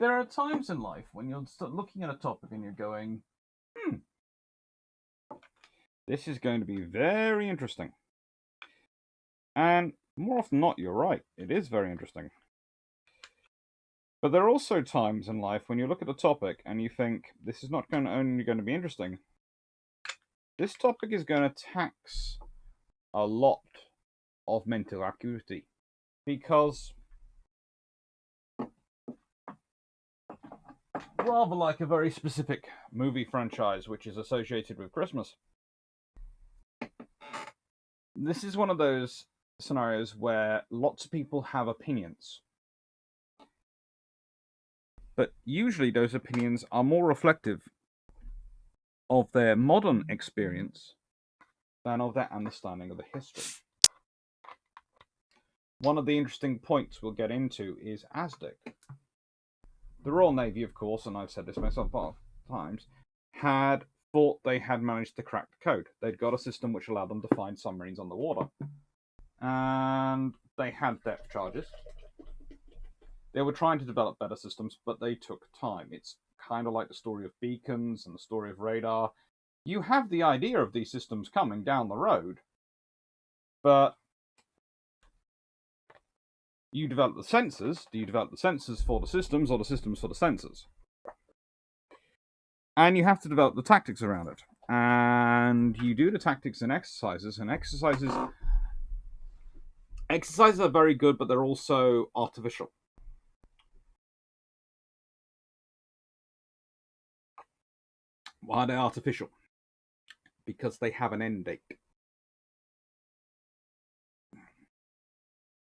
there are times in life when you're looking at a topic and you're going, this is going to be very interesting. And more often than not, you're right. It is very interesting. But there are also times in life when you look at a topic and you think, this is not only going to be interesting, this topic is going to tax a lot of mental acuity. Because, rather like a very specific movie franchise which is associated with Christmas, this is one of those scenarios where lots of people have opinions. But usually those opinions are more reflective of their modern experience than of their understanding of the history. One of the interesting points we'll get into is ASD. The Royal Navy, of course, and I've said this myself a lot of times, had thought they had managed to crack the code. They'd got a system which allowed them to find submarines on the water. And they had depth charges. They were trying to develop better systems, but they took time. It's kind of like the story of beacons and the story of radar. You have the idea of these systems coming down the road, but you develop the sensors. Do you develop the sensors for the systems or the systems for the sensors? And you have to develop the tactics around it. And you do the tactics in exercises, and exercises are very good, but they're also artificial. Why are they artificial? Because they have an end date.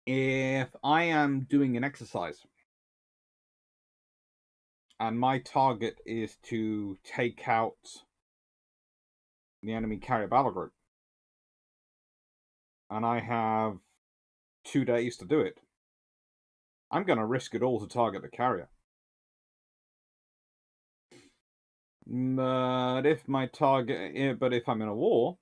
If I am doing an exercise and my target is to take out the enemy carrier battle group, and I have 2 days to do it, I'm going to risk it all to target the carrier. But if I'm in a war,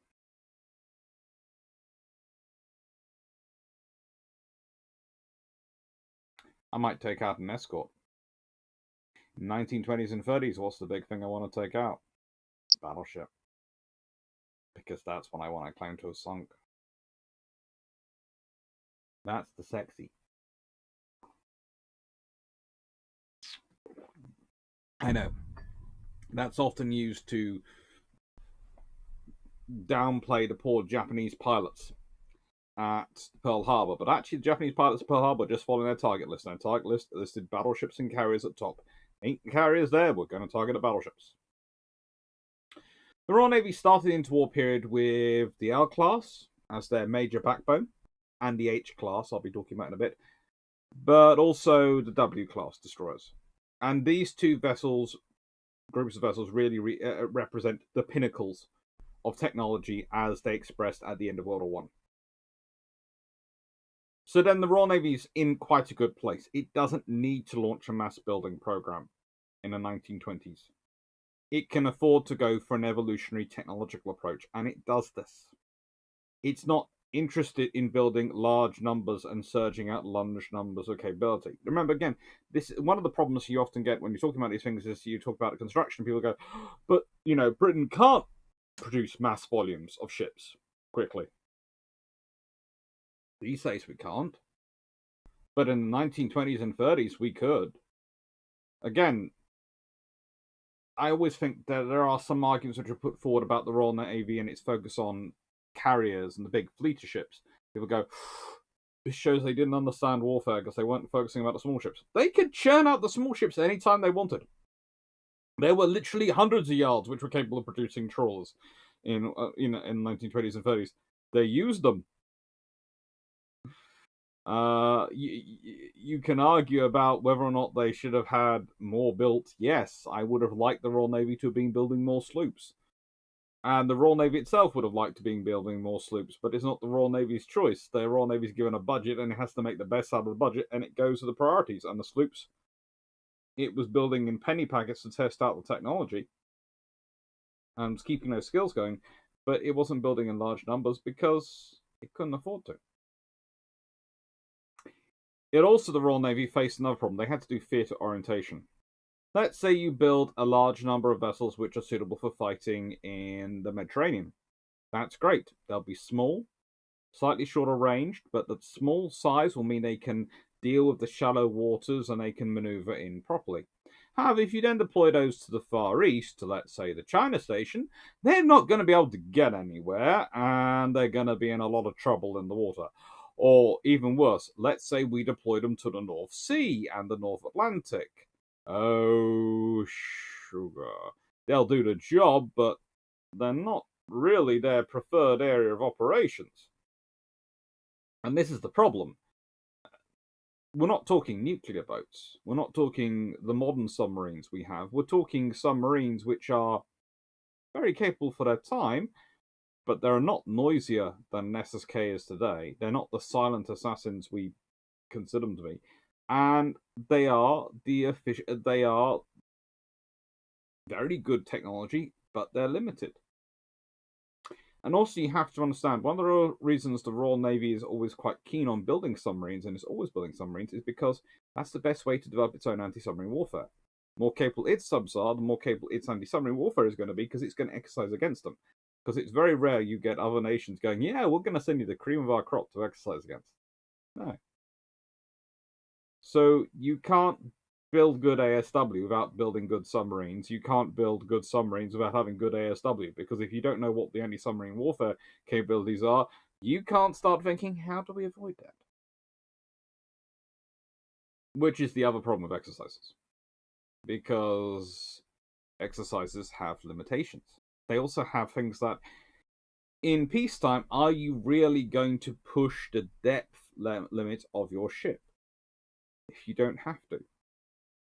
I might take out an escort. 1920s and 30s, what's the big thing I want to take out? Battleship. Because that's what I want to claim to have sunk. That's the sexy. I know. That's often used to downplay the poor Japanese pilots at Pearl Harbor, but actually the Japanese pilots at Pearl Harbor just following their target list. And their target list listed battleships and carriers at top. Ain't carriers there, we're going to target the battleships. The Royal Navy started into war period with the L class as their major backbone, and the H class, I'll be talking about in a bit, but also the W class destroyers. And these two vessels, groups of vessels, really represent the pinnacles of technology as they expressed at the end of World War I. So then the Royal Navy's in quite a good place. It doesn't need to launch a mass building program in the 1920s. It can afford to go for an evolutionary technological approach, and it does this. It's not interested in building large numbers and surging out large numbers of capability. Remember, again, this one of the problems you often get when you're talking about these things is you talk about construction, people go, but, Britain can't produce mass volumes of ships quickly. These days we can't. But in the 1920s and 30s, we could. Again, I always think that there are some arguments which are put forward about the Royal Navy and its focus on carriers and the big fleet of ships. People go, this shows they didn't understand warfare because they weren't focusing about the small ships. They could churn out the small ships anytime they wanted. There were literally hundreds of yards which were capable of producing trawlers in the 1920s and 30s. They used them. You can argue about whether or not they should have had more built. Yes, I would have liked the Royal Navy to have been building more sloops. And the Royal Navy itself would have liked to be building more sloops, but it's not the Royal Navy's choice. The Royal Navy's given a budget, and it has to make the best out of the budget, and it goes to the priorities. And the sloops, it was building in penny packets to test out the technology, and was keeping those skills going, but it wasn't building in large numbers because it couldn't afford to. It also, the Royal Navy faced another problem. They had to do theatre orientation. Let's say you build a large number of vessels which are suitable for fighting in the Mediterranean. That's great. They'll be small, slightly shorter ranged, but the small size will mean they can deal with the shallow waters and they can maneuver in properly. However, if you then deploy those to the Far East, to let's say the China station, they're not going to be able to get anywhere and they're going to be in a lot of trouble in the water. Or even worse, let's say we deploy them to the North Sea and the North Atlantic. Oh, sugar. They'll do the job, but they're not really their preferred area of operations. And this is the problem. We're not talking nuclear boats. We're not talking the modern submarines we have. We're talking submarines which are very capable for their time, but they're not noisier than SSK is today. They're not the silent assassins we consider them to be. And they are very good technology, but they're limited. And also, you have to understand one of the reasons the Royal Navy is always quite keen on building submarines and is always building submarines is because that's the best way to develop its own anti-submarine warfare. The more capable its subs are, the more capable its anti-submarine warfare is going to be because it's going to exercise against them. Because it's very rare you get other nations going, yeah, we're going to send you the cream of our crop to exercise against. No. So you can't build good ASW without building good submarines. You can't build good submarines without having good ASW, because if you don't know what the anti-submarine warfare capabilities are, you can't start thinking, how do we avoid that? Which is the other problem with exercises. Because exercises have limitations. They also have things that, in peacetime, are you really going to push the depth limit of your ship? If you don't have to.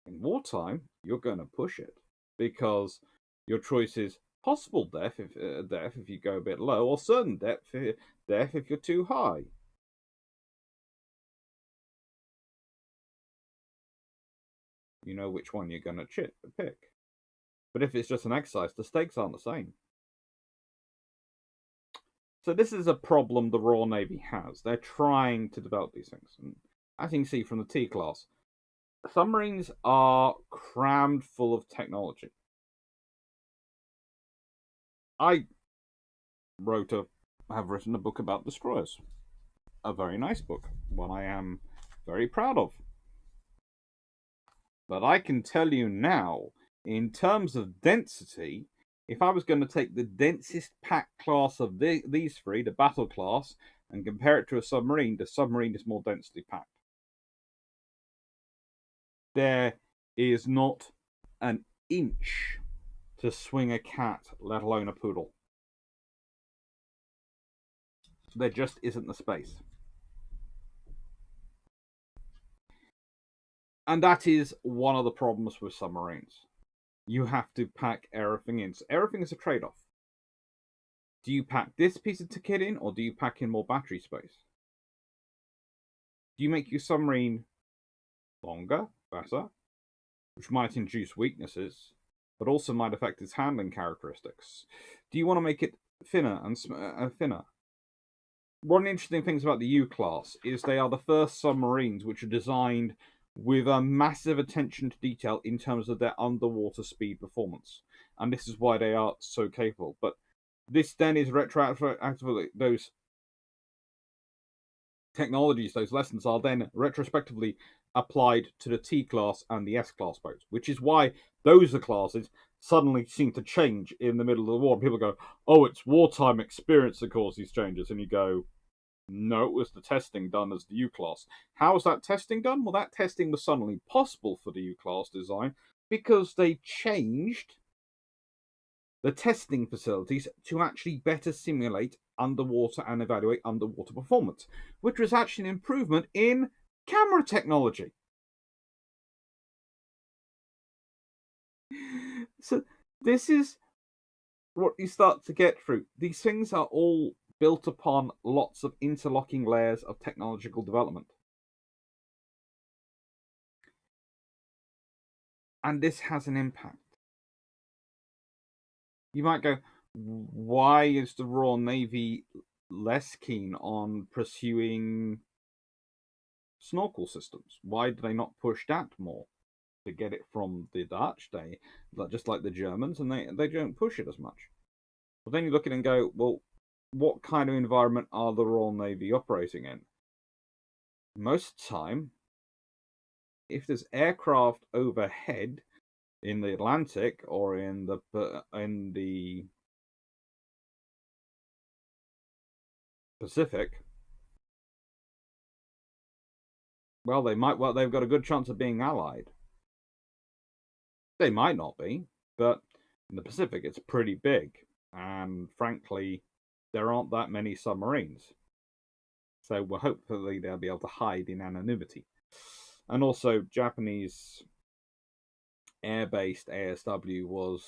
In wartime, you're going to push it because your choice is possible death if you go a bit low, or certain death if you're too high. You know which one you're going to pick. But if it's just an exercise, the stakes aren't the same. So this is a problem the Royal Navy has. They're trying to develop these things. And as you can see from the T-class, submarines are crammed full of technology. I have written a book about destroyers. A very nice book, one I am very proud of. But I can tell you now, in terms of density, if I was going to take the densest pack class of these three, the battle class, and compare it to a submarine, the submarine is more densely packed. There is not an inch to swing a cat, let alone a poodle. There just isn't the space. And that is one of the problems with submarines. You have to pack everything in. So everything is a trade-off. Do you pack this piece of kit in, or do you pack in more battery space? Do you make your submarine longer, better, which might induce weaknesses, but also might affect its handling characteristics? Do you want to make it thinner and thinner? One of the interesting things about the U-class is they are the first submarines which are designed with a massive attention to detail in terms of their underwater speed performance. And this is why they are so capable. But this then is retroactively, those technologies, those lessons are then retrospectively applied to the T-class and the S-class boats, which is why those are classes suddenly seem to change in the middle of the war. And people go, oh, it's wartime experience that caused these changes. And you go, no, it was the testing done as the U-class. How was that testing done? Well, that testing was suddenly possible for the U-class design because they changed the testing facilities to actually better simulate underwater and evaluate underwater performance, which was actually an improvement in camera technology. So this is what you start to get through. These things are all built upon lots of interlocking layers of technological development. And this has an impact. You might go, why is the Royal Navy less keen on pursuing snorkel systems? Why do they not push that more? to get it from the Dutch. They just like the Germans, and they don't push it as much. But then you look at it and go, well, what kind of environment are the Royal Navy operating in? Most of the time, if there's aircraft overhead in the Atlantic or in the Pacific, well, they've got a good chance of being allied. They might not be, but in the Pacific, it's pretty big, and frankly, there aren't that many submarines. So well, hopefully they'll be able to hide in anonymity. And also, Japanese air-based ASW was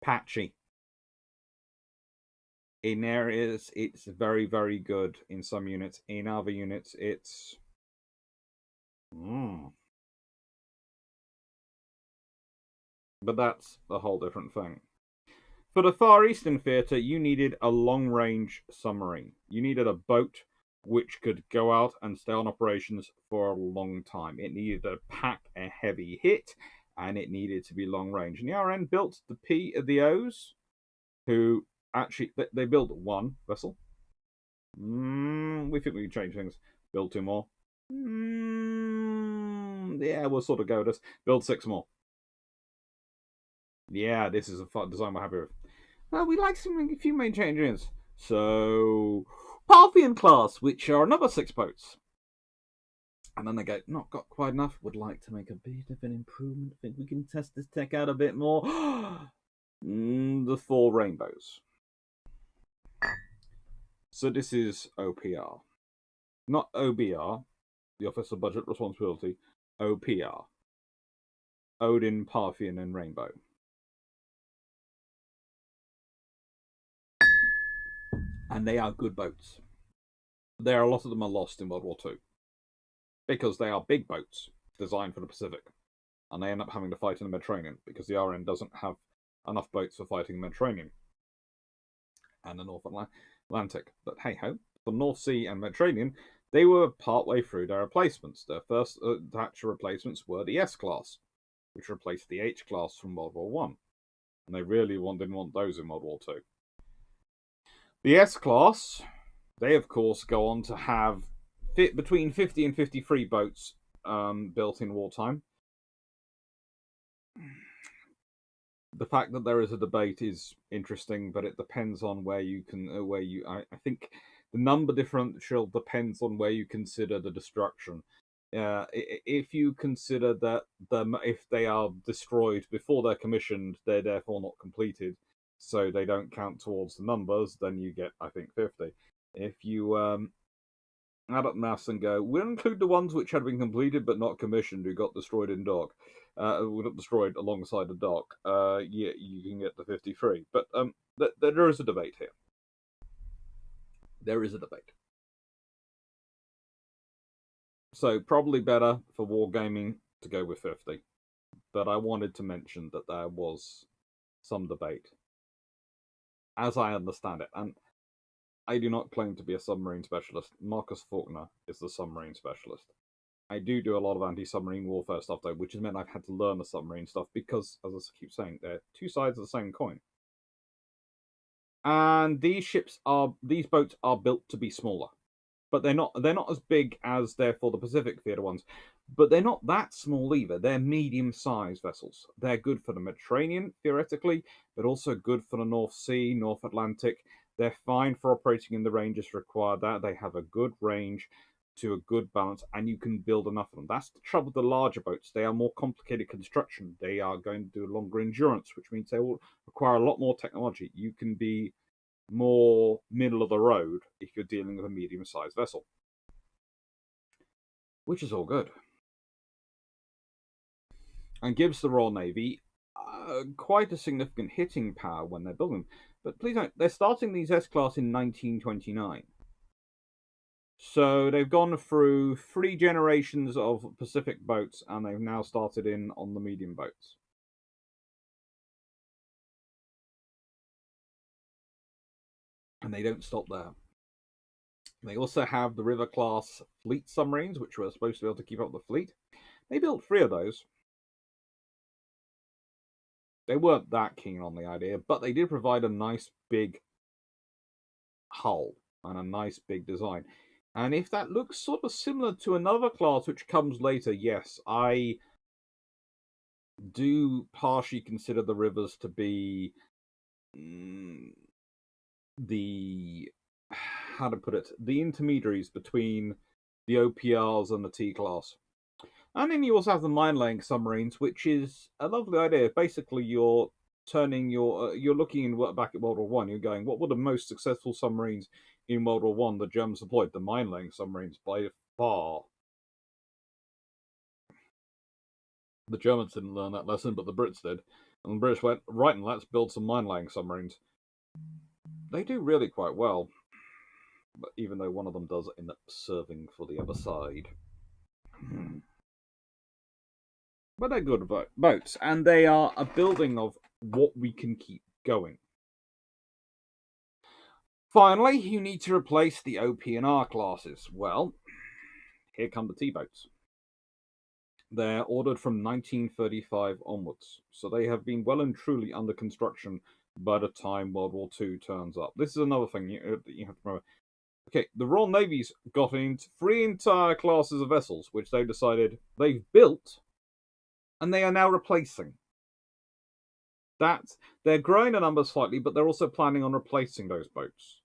patchy. In areas, it's very, very good in some units. In other units, it's... But that's a whole different thing. For the Far Eastern Theatre, you needed a long-range submarine. You needed a boat which could go out and stay on operations for a long time. It needed to pack a heavy hit, and it needed to be long-range. And the RN built the O's, who actually, they built one vessel. We think we can change things. Build 2 more. Yeah, we'll sort of go with this. Build 6 more. Yeah, this is a fun design we're happy with. Well, we like a few main changes. So, Parthian class, which are another 6 boats. And then they go, not got quite enough, would like to make a bit of an improvement. Think we can test this tech out a bit more. The 4 rainbows. So this is OPR. Not OBR, the Office of Budget Responsibility. OPR. Odin, Parthian, and Rainbow. And they are good boats. A lot of them are lost in World War II. Because they are big boats designed for the Pacific. And they end up having to fight in the Mediterranean because the RN doesn't have enough boats for fighting the Mediterranean and the North Atlantic. But hey ho, for North Sea and Mediterranean, they were partway through their replacements. Their first batch of replacements were the S-class, which replaced the H-class from World War I. And they really didn't want those in World War II. The S-class, they of course go on to have between 50 and 53 boats built in wartime. The fact that there is a debate is interesting, but it depends on where you can, I think the number differential depends on where you consider the destruction. If you consider that if they are destroyed before they're commissioned, they're therefore not completed, so they don't count towards the numbers, then you get, I think, 50. If you add up maths and go, we'll include the ones which had been completed but not commissioned, who got destroyed in dock, got destroyed alongside the dock, yeah, you can get the 53. But there is a debate here. There is a debate. So probably better for wargaming to go with 50. But I wanted to mention that there was some debate, as I understand it. And I do not claim to be a submarine specialist. Marcus Faulkner is the submarine specialist. I do a lot of anti-submarine warfare stuff, though, which has meant I've had to learn the submarine stuff because, as I keep saying, they're 2 sides of the same coin. And these boats are built to be smaller, but they're not as big as therefore the Pacific Theatre ones. But they're not that small either. They're medium-sized vessels. They're good for the Mediterranean theoretically, but also good for the North Sea, North Atlantic. They're fine for operating in the ranges required. That they have a good range to a good balance, and you can build enough of them. That's the trouble with the larger boats. They are more complicated construction. They are going to do longer endurance, which means they will require a lot more technology. You can be more middle of the road if you're dealing with a medium-sized vessel, which is all good, and gives the Royal Navy quite a significant hitting power when they're building. But please note, they're starting these S-class in 1929. So they've gone through 3 generations of Pacific boats, and they've now started in on the medium boats. And they don't stop there. They also have the River-class fleet submarines, which were supposed to be able to keep up the fleet. They built 3 of those. They weren't that keen on the idea, but they did provide a nice big hull and a nice big design. And if that looks sort of similar to another class which comes later, yes, I do partially consider the Rivers to be the, how to put it, the intermediaries between the OPRs and the T-class. And then you also have the mine-laying submarines, which is a lovely idea. Basically, you're turning you're looking back at World War One. You're going, what were the most successful submarines in World War One? The Germans deployed the mine-laying submarines by far. The Germans didn't learn that lesson, but the Brits did. And the British went, right, and let's build some mine-laying submarines. They do really quite well, but even though one of them does end up serving for the other side. But they're good boats, and they are a building of what we can keep going. Finally, you need to replace the OP and R classes. Well, here come the T-boats. They're ordered from 1935 onwards, so they have been well and truly under construction by the time World War II turns up. This is another thing you have to remember. Okay, the Royal Navy's got into 3 entire classes of vessels, which they've decided they've built, and they are now replacing. They're growing the numbers slightly, but they're also planning on replacing those boats.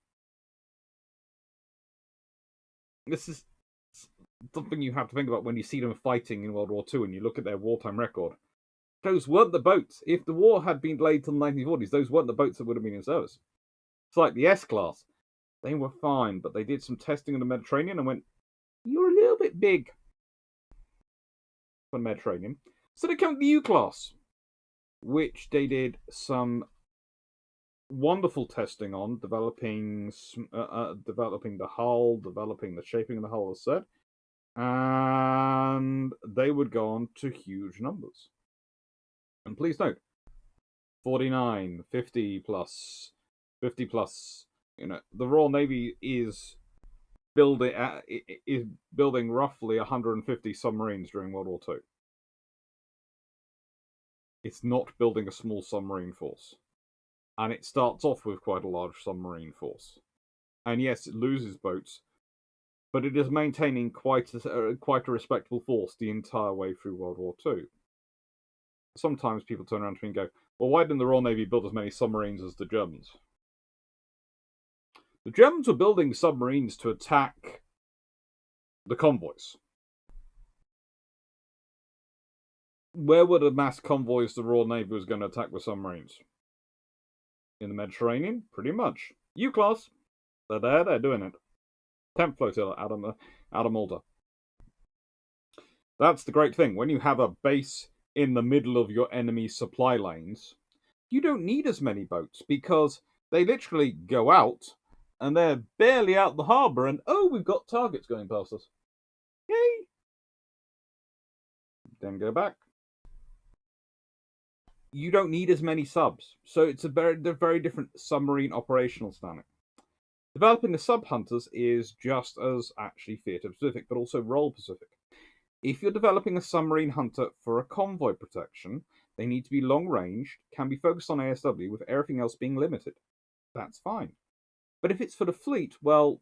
This is something you have to think about when you see them fighting in World War II and you look at their wartime record. Those weren't the boats. If the war had been delayed till the 1940s, those weren't the boats that would have been in service. It's like the S-class. They were fine, but they did some testing in the Mediterranean and went, you're a little bit big for the Mediterranean. So they came to the U-class, which they did some wonderful testing on, developing the hull, developing the shaping of the hull, as said, and they would go on to huge numbers. And please note, 49, 50 plus, 50 plus. The Royal Navy is building roughly 150 submarines during World War II. It's not building a small submarine force. And it starts off with quite a large submarine force. And yes, it loses boats, but it is maintaining quite a respectable force the entire way through World War II. Sometimes people turn around to me and go, well, why didn't the Royal Navy build as many submarines as the Germans? The Germans were building submarines to attack the convoys. Where were the mass convoys the Royal Navy was going to attack with submarines? In the Mediterranean? Pretty much. U-class. They're there, they're doing it. 10th Flotilla out of Malta. That's the great thing. When you have a base in the middle of your enemy's supply lanes, you don't need as many boats because they literally go out and they're barely out the harbour and, oh, we've got targets going past us. Yay! Then go back. You don't need as many subs. So it's a very different submarine operational standing. Developing the sub-hunters is just as actually theatre-specific, but also role-specific. If you're developing a submarine hunter for a convoy protection, they need to be long-ranged, can be focused on ASW, with everything else being limited. That's fine. But if it's for the fleet, well,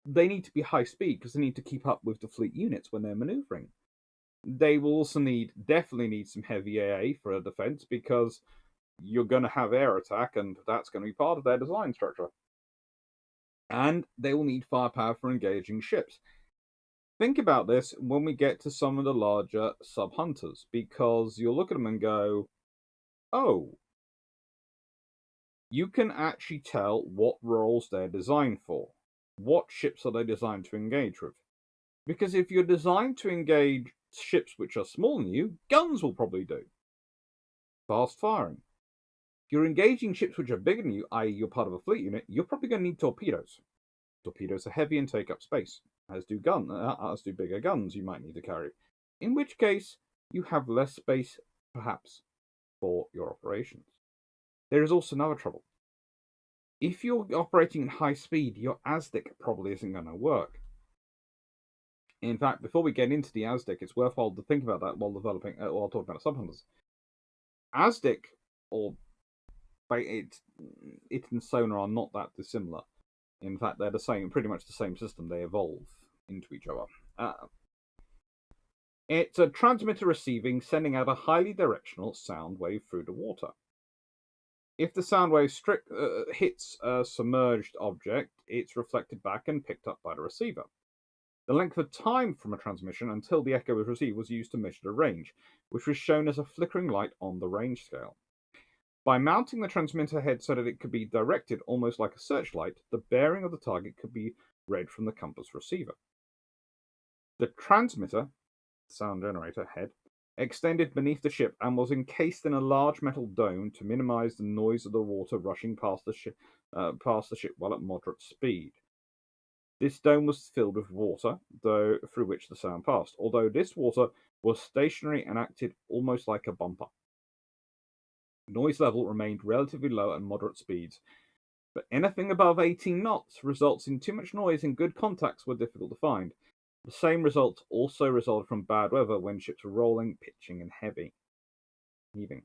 they need to be high-speed, because they need to keep up with the fleet units when they're manoeuvring. They will also definitely need some heavy AA for a defense, because you're going to have air attack, and that's going to be part of their design structure. And they will need firepower for engaging ships. Think about this when we get to some of the larger sub-hunters, because you'll look at them and go, oh, you can actually tell what roles they're designed for. What ships are they designed to engage with? Because if you're designed to engage ships which are smaller than you, guns will probably do. Fast firing. If you're engaging ships which are bigger than you, i.e. you're part of a fleet unit, you're probably going to need torpedoes. Torpedoes are heavy and take up space, as do bigger guns you might need to carry. In which case, you have less space, perhaps, for your operations. There is also another trouble. If you're operating at high speed, your ASDIC probably isn't going to work. In fact, before we get into the ASDIC, it's worthwhile to think about that while talking about subhunters. ASDIC, or it and sonar are not that dissimilar. In fact, they're the same, pretty much the same system. They evolve into each other. It's a transmitter receiving, sending out a highly directional sound wave through the water. If the sound wave hits a submerged object, it's reflected back and picked up by the receiver. The length of time from a transmission until the echo was received was used to measure the range, which was shown as a flickering light on the range scale. By mounting the transmitter head so that it could be directed almost like a searchlight, the bearing of the target could be read from the compass receiver. The transmitter, sound generator head, extended beneath the ship and was encased in a large metal dome to minimize the noise of the water rushing past the ship while at moderate speed. This dome was filled with water, though through which the sound passed, although this water was stationary and acted almost like a bumper. Noise level remained relatively low at moderate speeds, but anything above 18 knots results in too much noise and good contacts were difficult to find. The same results also resulted from bad weather when ships were rolling, pitching, and heaving.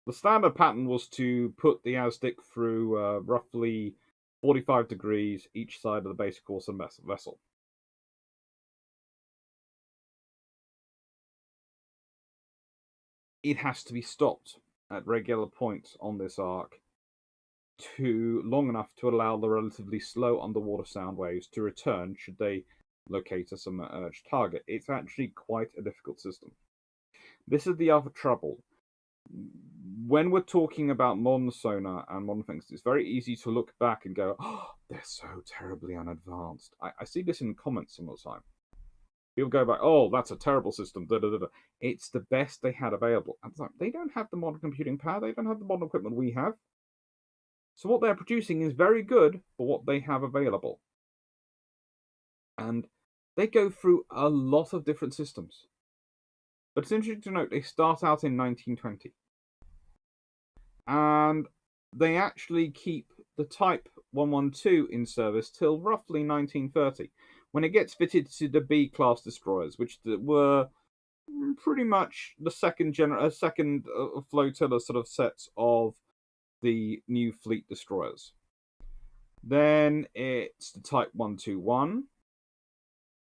The standard pattern was to put the ASDIC through roughly 45 degrees each side of the basic course of the vessel. It has to be stopped at regular points on this arc long enough to allow the relatively slow underwater sound waves to return should they locate a submerged target. It's actually quite a difficult system. This is the other trouble. When we're talking about modern sonar and modern things, it's very easy to look back and go, oh, they're so terribly unadvanced. I see this in comments some of the time. People go back, oh, that's a terrible system. Da, da, da, da. It's the best they had available. And like, they don't have the modern computing power. They don't have the modern equipment we have. So what they're producing is very good for what they have available. And they go through a lot of different systems. But it's interesting to note they start out in 1920. And they actually keep the Type 112 in service till roughly 1930, when it gets fitted to the B-class destroyers, which were pretty much the second flotilla sort of sets of the new fleet destroyers. Then it's the Type 121,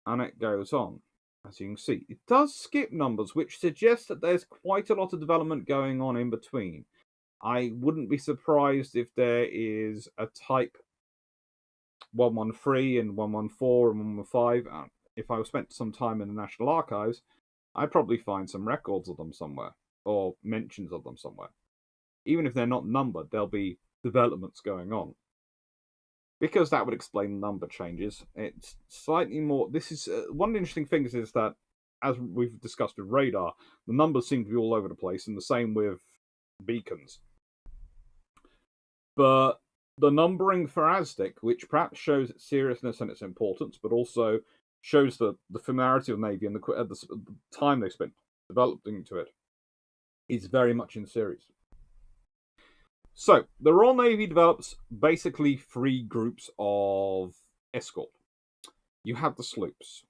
and it goes on. As you can see, it does skip numbers, which suggests that there's quite a lot of development going on in between. I wouldn't be surprised if there is a Type 113 and 114 and 115. If I spent some time in the National Archives, I'd probably find some records of them somewhere, or mentions of them somewhere. Even if they're not numbered, there'll be developments going on. Because that would explain number changes. It's slightly more... This is... one of the interesting things is that, as we've discussed with radar, the numbers seem to be all over the place, and the same with beacons. But the numbering for ASDIC, which perhaps shows its seriousness and its importance, but also shows the familiarity of the Navy and the time they spent developing to it, is very much in series. So, the Royal Navy develops basically three groups of escort. You have the sloops.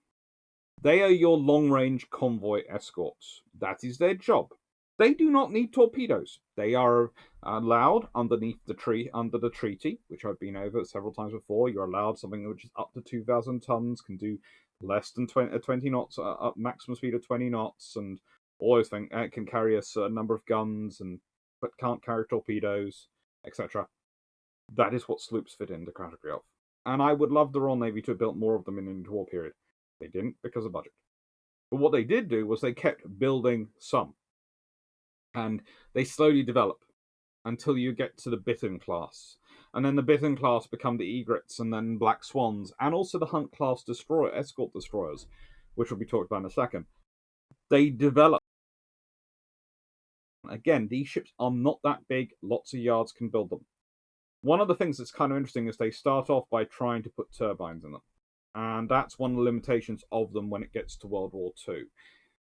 They are your long-range convoy escorts. That is their job. They do not need torpedoes. They are allowed under the treaty, which I've been over several times before. You're allowed something which is up to 2,000 tons, can do less than 20 knots, maximum speed of 20 knots, and all those things. It can carry a certain number of guns, but can't carry torpedoes, etc. That is what sloops fit in the category of. And I would love the Royal Navy to have built more of them in the interwar period. They didn't because of budget. But what they did do was they kept building some. And they slowly develop until you get to the Bittern class. And then the Bittern class become the Egrets and then Black Swans, and also the Hunt class escort destroyers, which will be talked about in a second. They develop. Again, these ships are not that big. Lots of yards can build them. One of the things that's kind of interesting is they start off by trying to put turbines in them. And that's one of the limitations of them when it gets to World War II.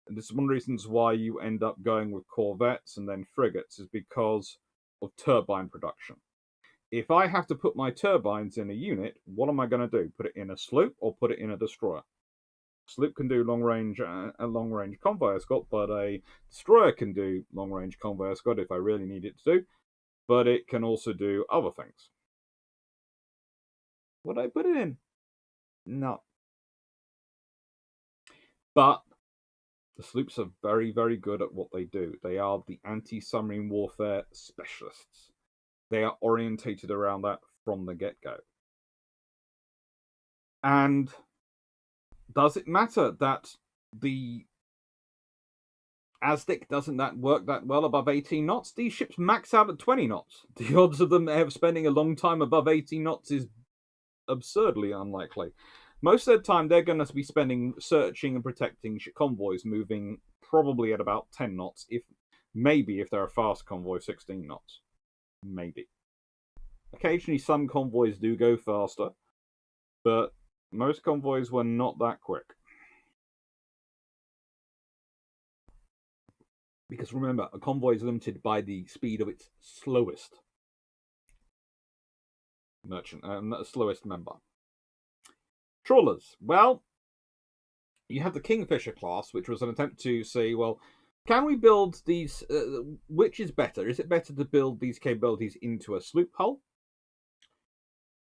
And this is one of the reasons why you end up going with corvettes and then frigates, is because of turbine production. If I have to put my turbines in a unit, what am I going to do? Put it in a sloop or put it in a destroyer? Sloop can do a long-range convoy escort, but a destroyer can do long-range convoy escort if I really need it to do. But it can also do other things. Would I put it in? No. But the sloops are very, very good at what they do. They are the anti-submarine warfare specialists. They are orientated around that from the get-go. And does it matter that the Aztec doesn't that work that well above 18 knots? These ships max out at 20 knots. The odds of them ever spending a long time above 18 knots is absurdly unlikely. Most of the time, they're going to be spending searching and protecting convoys moving probably at about 10 knots, if they're a fast convoy, 16 knots. Maybe. Occasionally, some convoys do go faster, but most convoys were not that quick. Because remember, a convoy is limited by the speed of its slowest merchant, slowest member. Trawlers. Well, you have the Kingfisher class, which was an attempt to say, well, can we build these? Which is better? Is it better to build these capabilities into a sloop hull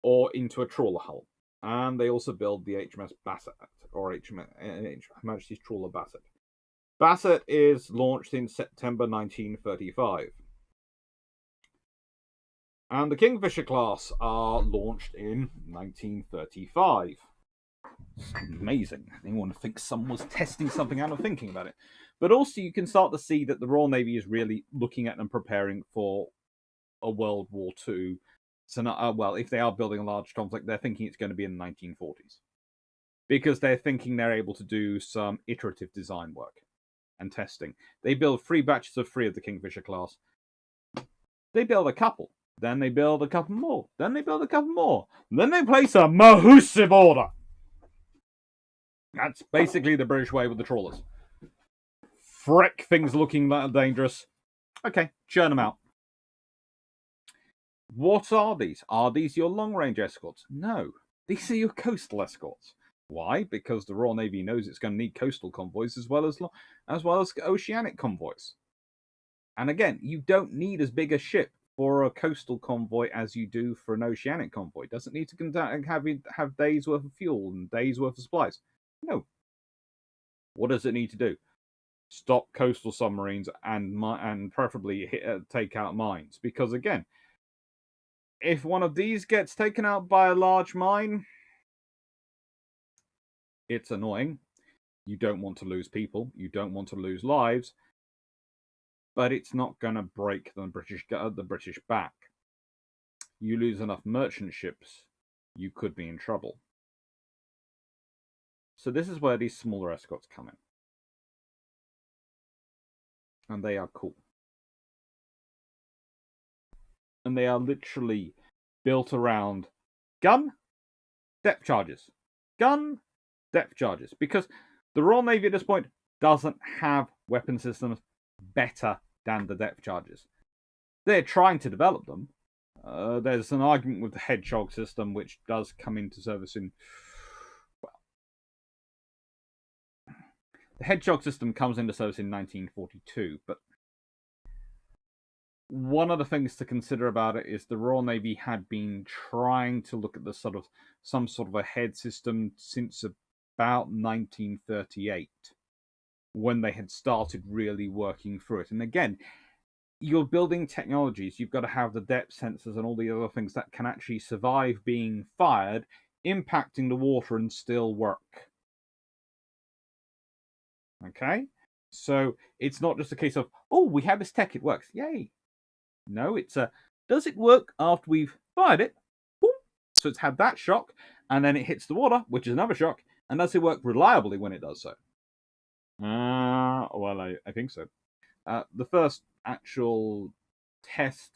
or into a trawler hull? And they also build the HMS Bassett, or HMS Majesty's Trawler Bassett. Bassett is launched in September 1935. And the Kingfisher class are launched in 1935. It's amazing. Anyone thinks someone was testing something out and thinking about it. But also you can start to see that the Royal Navy is really looking at and preparing for a World War II. So, if they are building a large conflict, they're thinking it's going to be in the 1940s. Because they're thinking they're able to do some iterative design work and testing. They build 3 batches of 3 of the Kingfisher class. They build a couple. Then they build a couple more. Then they build a couple more. Then they place a massive order. That's basically the British way with the trawlers. Frick, things looking dangerous. Okay, churn them out. What are these? Are these your long-range escorts? No. These are your coastal escorts. Why? Because the Royal Navy knows it's going to need coastal convoys as well as oceanic convoys. And again, you don't need as big a ship for a coastal convoy as you do for an oceanic convoy. It doesn't need to have days worth of fuel and days worth of supplies. No. What does it need to do? Stop coastal submarines and preferably take out mines. Because again, if one of these gets taken out by a large mine, it's annoying. You don't want to lose people. You don't want to lose lives. But it's not going to break the British back. You lose enough merchant ships, you could be in trouble. So this is where these smaller escorts come in. And they are cool. And they are literally built around gun, depth charges. Gun, depth charges. Because the Royal Navy at this point doesn't have weapon systems better than the depth charges. They're trying to develop them. There's an argument with the Hedgehog system, which does come into service in... the Hedgehog system comes into service in 1942, but one of the things to consider about it is the Royal Navy had been trying to look at some sort of a head system since about 1938, when they had started really working through it. And again, you're building technologies, you've got to have the depth sensors and all the other things that can actually survive being fired, impacting the water, and still work. Okay? So it's not just a case of, oh, we have this tech, it works. Yay. No, it's does it work after we've fired it? Boom. So it's had that shock, and then it hits the water, which is another shock, and does it work reliably when it does so? Well, I think so. The first actual test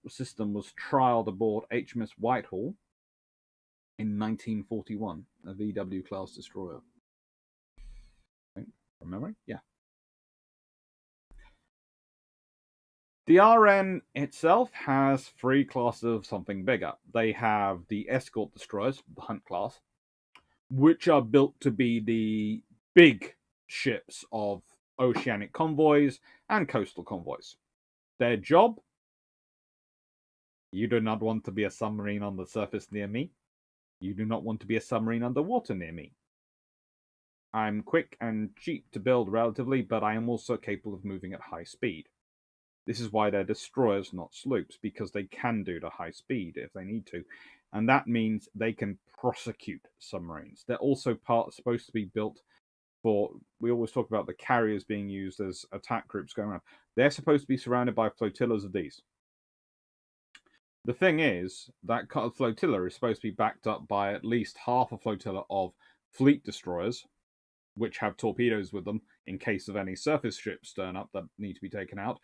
system was trialed aboard HMS Whitehall in 1941, a VW class destroyer. From memory? Yeah. The RN itself has three classes of something bigger. They have the escort destroyers, the Hunt class, which are built to be the big ships of oceanic convoys and coastal convoys. Their job? You do not want to be a submarine on the surface near me. You do not want to be a submarine underwater near me. I'm quick and cheap to build relatively, but I am also capable of moving at high speed. This is why they're destroyers, not sloops, because they can do the high speed if they need to. And that means they can prosecute submarines. They're also supposed to be built for, we always talk about the carriers being used as attack groups going around. They're supposed to be surrounded by flotillas of these. The thing is, that flotilla is supposed to be backed up by at least half a flotilla of fleet destroyers, which have torpedoes with them in case of any surface ships turn up that need to be taken out,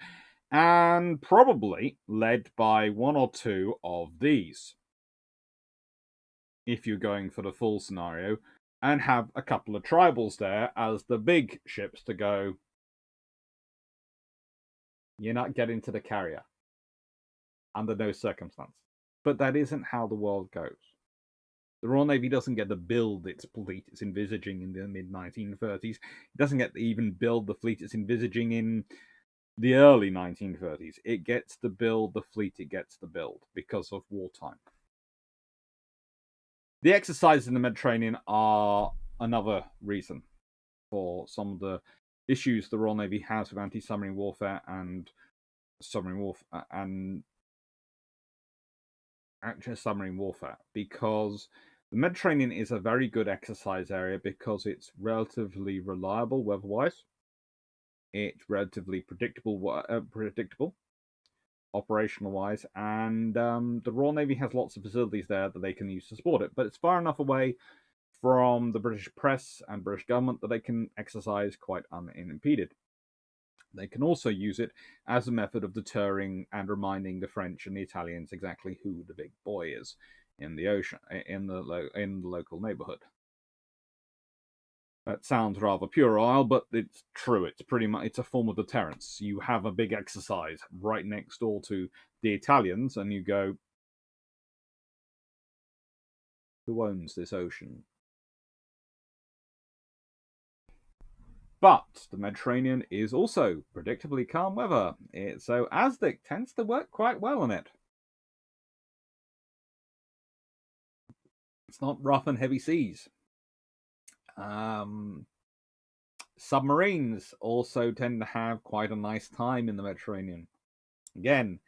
and probably led by one or two of these, if you're going for the full scenario, and have a couple of tribals there as the big ships to go, you're not getting to the carrier under no circumstance. But that isn't how the world goes. The Royal Navy doesn't get to build its fleet it's envisaging in the mid-1930s. It doesn't get to even build the fleet it's envisaging in the early 1930s. It gets to build the fleet it gets to build because of wartime. The exercises in the Mediterranean are another reason for some of the issues the Royal Navy has with anti-submarine warfare and submarine warfare, because the Mediterranean is a very good exercise area because it's relatively reliable weather-wise. It's relatively predictable operational-wise, and the Royal Navy has lots of facilities there that they can use to support it. But it's far enough away from the British press and British government that they can exercise quite unimpeded. They can also use it as a method of deterring and reminding the French and the Italians exactly who the big boy is in the ocean, in the local neighborhood. That sounds rather puerile, but it's true. It's pretty much, it's a form of deterrence. You have a big exercise right next door to the Italians, and you go, who owns this ocean? But the Mediterranean is also predictably calm weather, so ASDIC tends to work quite well on it. It's not rough and heavy seas. Submarines also tend to have quite a nice time in the Mediterranean. Again,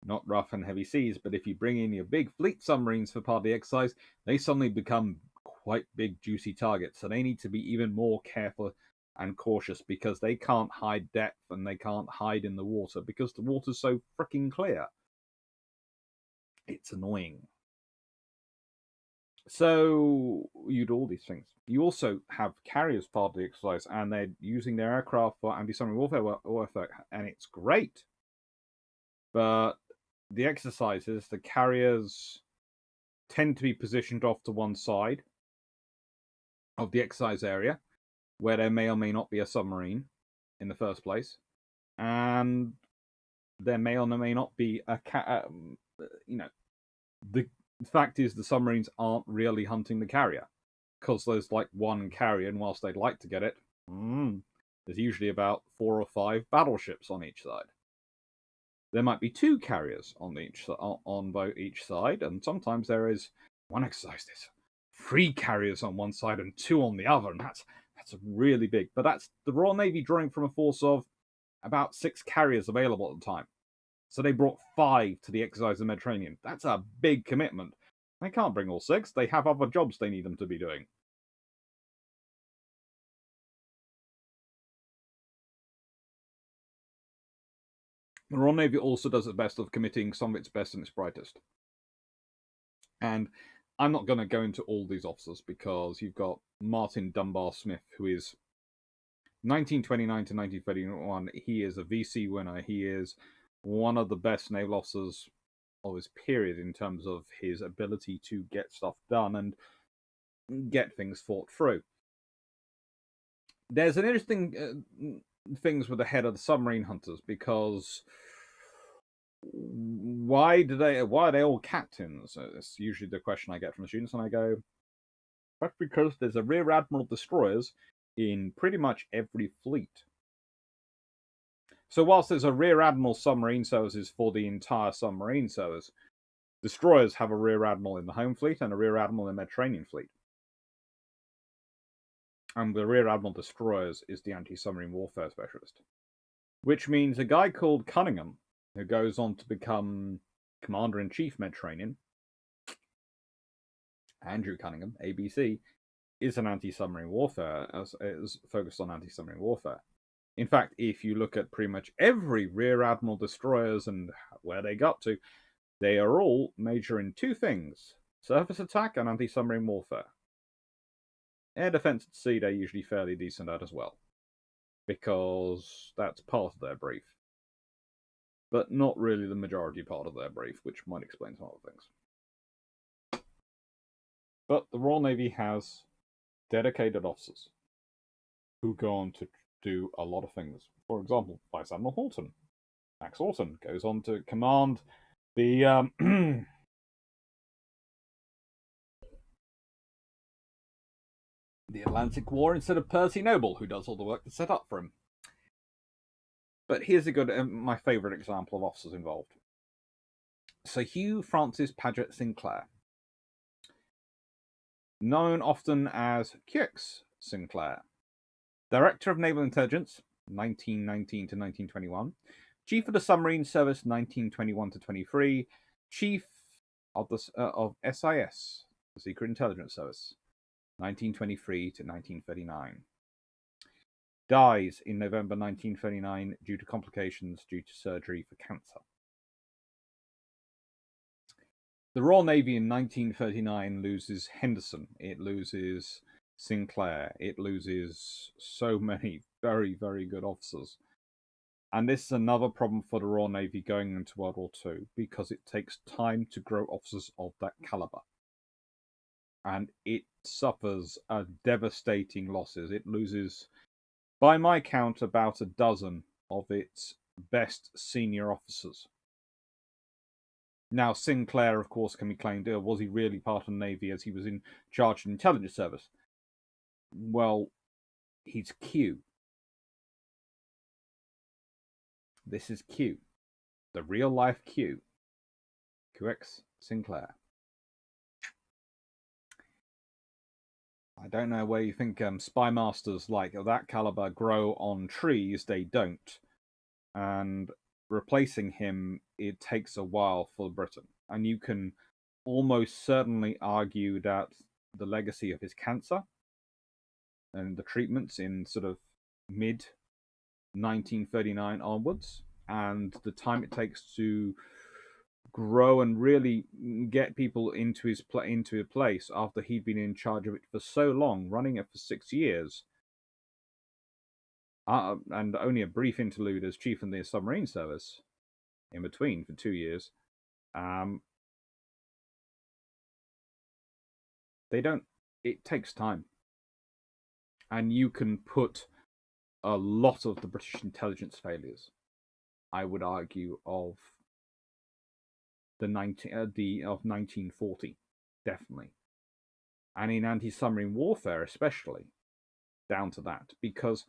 not rough and heavy seas, but if you bring in your big fleet submarines for part of the exercise, they suddenly become quite big, juicy targets. So they need to be even more careful and cautious because they can't hide depth and they can't hide in the water because the water's so freaking clear. It's annoying. So you do all these things. You also have carriers part of the exercise, and they're using their aircraft for anti-submarine warfare, and it's great. But the exercises, the carriers tend to be positioned off to one side of the exercise area, where there may or may not be a submarine in the first place, and there may or may not be a the fact is the submarines aren't really hunting the carrier because there's like one carrier, and whilst they'd like to get it, there's usually about 4 or 5 battleships on each side. There might be 2 carriers on each side, and sometimes there is one exercise. There's 3 carriers on one side and 2 on the other, and that's really big. But that's the Royal Navy drawing from a force of about 6 carriers available at the time. So they brought 5 to the exercise in the Mediterranean. That's a big commitment. They can't bring all 6. They have other jobs they need them to be doing. The Royal Navy also does its best of committing some of its best and its brightest. And I'm not going to go into all these officers because you've got Martin Dunbar Smith, who is 1929 to 1931. He is a VC winner. He is one of the best naval officers of his period in terms of his ability to get stuff done and get things fought through. There's an interesting things with the head of the submarine hunters because why are they all captains? It's usually the question I get from students, and I go, that's because there's a rear admiral destroyers in pretty much every fleet. So whilst there's a rear admiral submarine services for the entire submarine service, destroyers have a rear admiral in the home fleet and a rear admiral in the Mediterranean fleet. And the rear admiral destroyers is the anti-submarine warfare specialist, which means a guy called Cunningham, who goes on to become Commander-in-Chief Mediterranean, Andrew Cunningham, ABC, is an anti-submarine warfare, is focused on anti-submarine warfare. In fact, if you look at pretty much every rear admiral destroyers and where they got to, they are all major in two things: surface attack and anti-submarine warfare. Air defense at sea, they're usually fairly decent at as well, because that's part of their brief. But not really the majority part of their brief, which might explain some other things. But the Royal Navy has dedicated officers who go on to do a lot of things. For example, Vice Admiral Horton. Max Horton goes on to command the the Atlantic War instead of Percy Noble, who does all the work to set up for him. But here's a good, my favourite example of officers involved. Sir Hugh Francis Paget Sinclair, known often as QX Sinclair, Director of Naval Intelligence, 1919 to 1921, Chief of the Submarine Service, 1921 to 23, Chief of SIS, the Secret Intelligence Service, 1923 to 1939. Dies in November 1939 due to complications due to surgery for cancer. The Royal Navy in 1939 loses Henderson. It loses Sinclair. It loses so many very, very good officers. And this is another problem for the Royal Navy going into World War II, because it takes time to grow officers of that caliber. And it suffers devastating losses. It loses, by my count, about a dozen of its best senior officers. Now, Sinclair, of course, can be claimed, was he really part of the Navy as he was in charge of the intelligence service? Well, he's Q. This is Q. The real-life Q. QX Sinclair. I don't know where you think spy masters like of that caliber grow on trees. They don't. And replacing him, it takes a while for Britain. And you can almost certainly argue that the legacy of his cancer and the treatments in sort of mid 1939 onwards, and the time it takes to grow and really get people into a place after he'd been in charge of it for so long, running it for 6 years, and only a brief interlude as chief in the submarine service in between for 2 years. It takes time, and you can put a lot of the British intelligence failures, I would argue, of 1940, definitely, and in anti-submarine warfare especially, down to that, because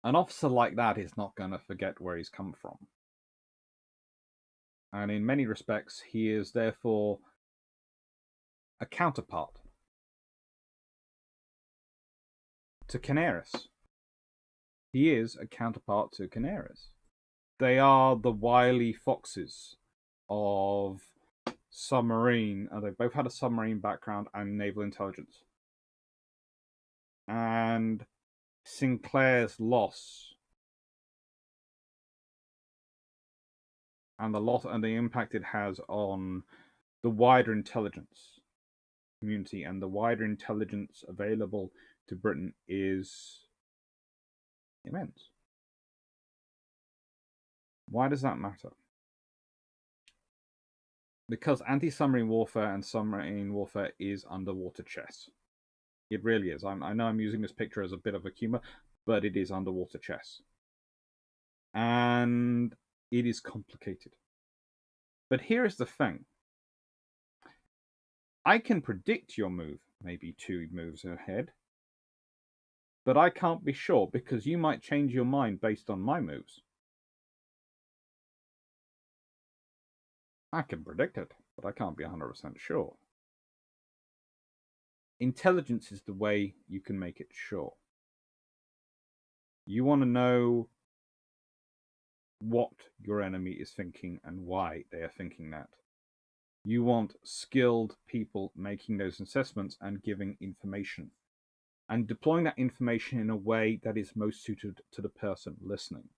an officer like that is not going to forget where he's come from, and in many respects he is therefore a counterpart to Canaris. He is a counterpart to Canaris. They are the wily foxes of submarine, and they both had a submarine background and naval intelligence. And Sinclair's loss and the impact it has on the wider intelligence community and the wider intelligence available to Britain is immense. Why does that matter? Because anti-submarine warfare and submarine warfare is underwater chess. It really is. I know I'm using this picture as a bit of a humor, but it is underwater chess. And It is complicated. But here is the thing. I can predict your move, maybe 2 moves ahead, but I can't be sure because you might change your mind based on my moves. I can predict it, but I can't be 100% sure. Intelligence is the way you can make it sure. You want to know what your enemy is thinking and why they are thinking that. You want skilled people making those assessments and giving information and deploying that information in a way that is most suited to the person listening.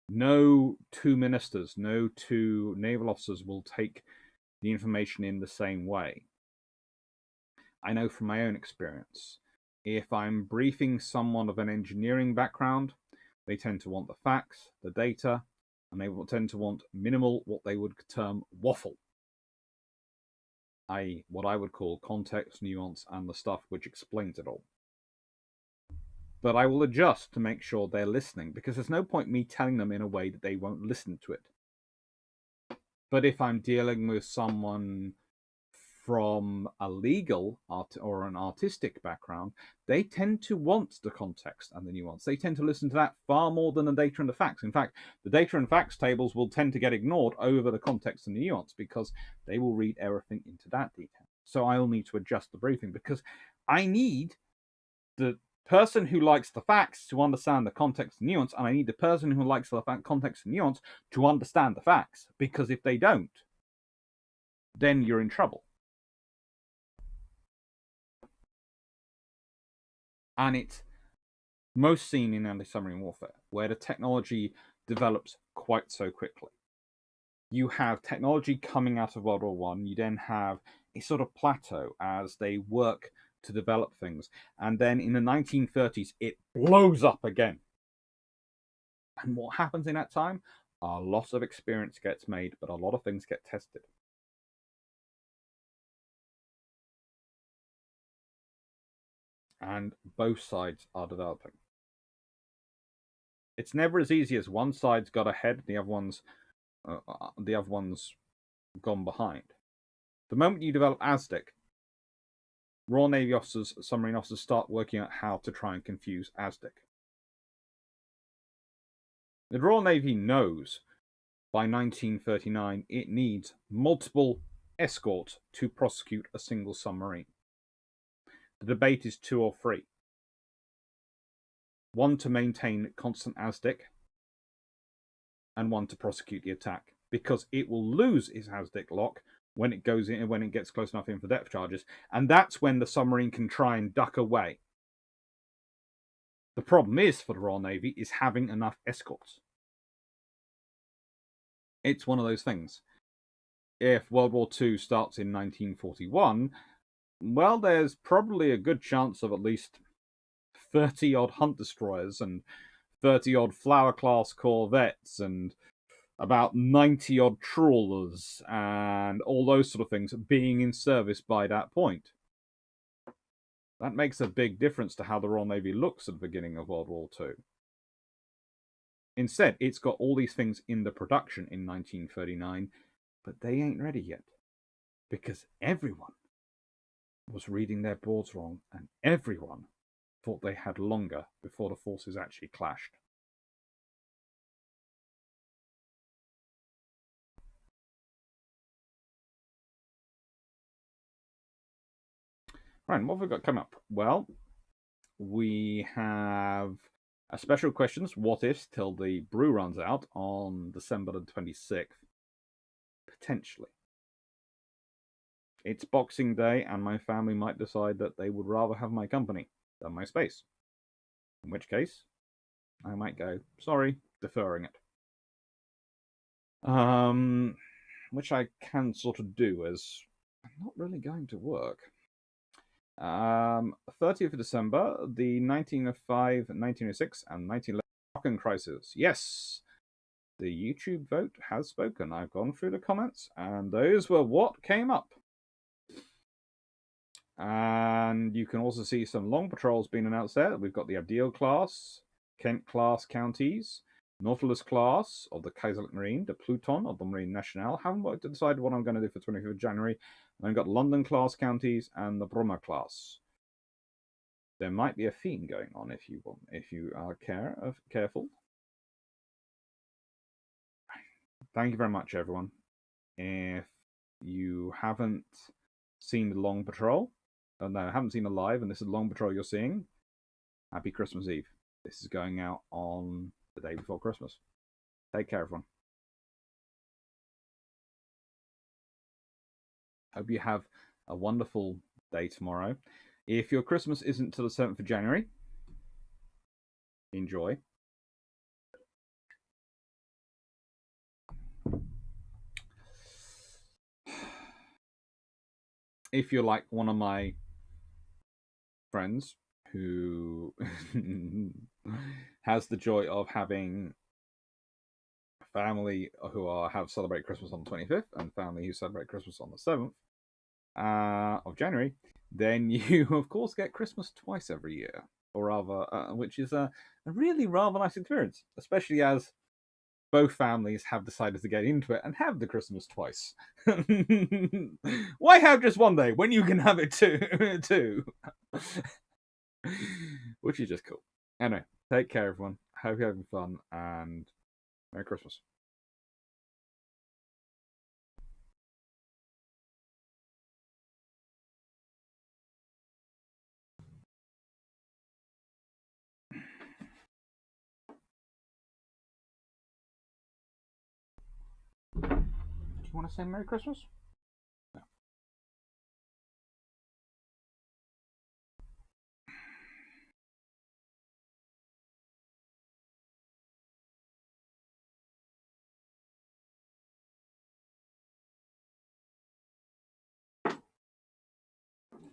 No 2 ministers, no 2 naval officers will take the information in the same way. I know from my own experience, if I'm briefing someone of an engineering background, they tend to want the facts, the data, and they will tend to want minimal, what they would term waffle, i.e. what I would call context, nuance, and the stuff which explains it all. But I will adjust to make sure they're listening, because there's no point me telling them in a way that they won't listen to it. But if I'm dealing with someone from a legal art or an artistic background, they tend to want the context and the nuance. They tend to listen to that far more than the data and the facts. In fact, the data and facts tables will tend to get ignored over the context and the nuance because they will read everything into that detail. So I'll need to adjust the briefing because I need the person who likes the facts to understand the context and nuance, and I need the person who likes the context and nuance to understand the facts, because if they don't, then you're in trouble. And it's most seen in anti-submarine warfare, where the technology develops quite so quickly. You have technology coming out of World War I, you then have a sort of plateau as they work to develop things, and then in the 1930s, it blows up again. And what happens in that time? A lot of experience gets made, but a lot of things get tested. And both sides are developing. It's never as easy as one side's got ahead, the other one's gone behind. The moment you develop ASDIC, Royal Navy officers, submarine officers start working out how to try and confuse ASDIC. The Royal Navy knows by 1939 it needs multiple escorts to prosecute a single submarine. The debate is 2 or 3. 1 to maintain constant ASDIC, and 1 to prosecute the attack, because it will lose its ASDIC lock when it goes in, when it gets close enough in for depth charges, and that's when the submarine can try and duck away. The problem is for the Royal Navy is having enough escorts. It's one of those things. If World War II starts in 1941, well, there's probably a good chance of at least 30-odd hunt destroyers and 30-odd Flower-class corvettes and about 90-odd trawlers and all those sort of things being in service by that point. That makes a big difference to how the Royal Navy looks at the beginning of World War II. Instead, it's got all these things in the production in 1939, but they ain't ready yet. Because everyone was reading their boards wrong, and everyone thought they had longer before the forces actually clashed. Right, what have we got coming up? Well, we have a special questions, what ifs, till the brew runs out on December the 26th. Potentially. It's Boxing Day, and my family might decide that they would rather have my company than my space. In which case, I might go, sorry, deferring it. Which I can sort of do, as I'm not really going to work. 30th of December, the 1905, 1906, and 1911 Balkan crisis. Yes, the YouTube vote has spoken. I've gone through the comments, and those were what came up. And you can also see some long patrols being announced there. We've got the Abdeel class, Kent class counties, Nautilus class of the Kaiserlich Marine, the Pluton of the Marine Nationale. Haven't decided what I'm going to do for 25th of January. And then I've got London class counties and the Brummer class. There might be a theme going on if you are careful. Thank you very much, everyone. If you haven't seen the Long Patrol, haven't seen it live, and this is the Long Patrol you're seeing, happy Christmas Eve. This is going out on the day before Christmas. Take care, everyone. Hope you have a wonderful day tomorrow. If your Christmas isn't till the 7th of January, enjoy. If you're like one of my friends who has the joy of having family who have celebrate Christmas on the 25th and family who celebrate Christmas on the 7th of January, then you of course get Christmas twice every year, or rather, which is a really rather nice experience, especially as both families have decided to get into it and have the Christmas twice. Why have just one day when you can have it two? Which is just cool. Anyway, take care, everyone. Hope you're having fun, and Merry Christmas. Do you want to say Merry Christmas?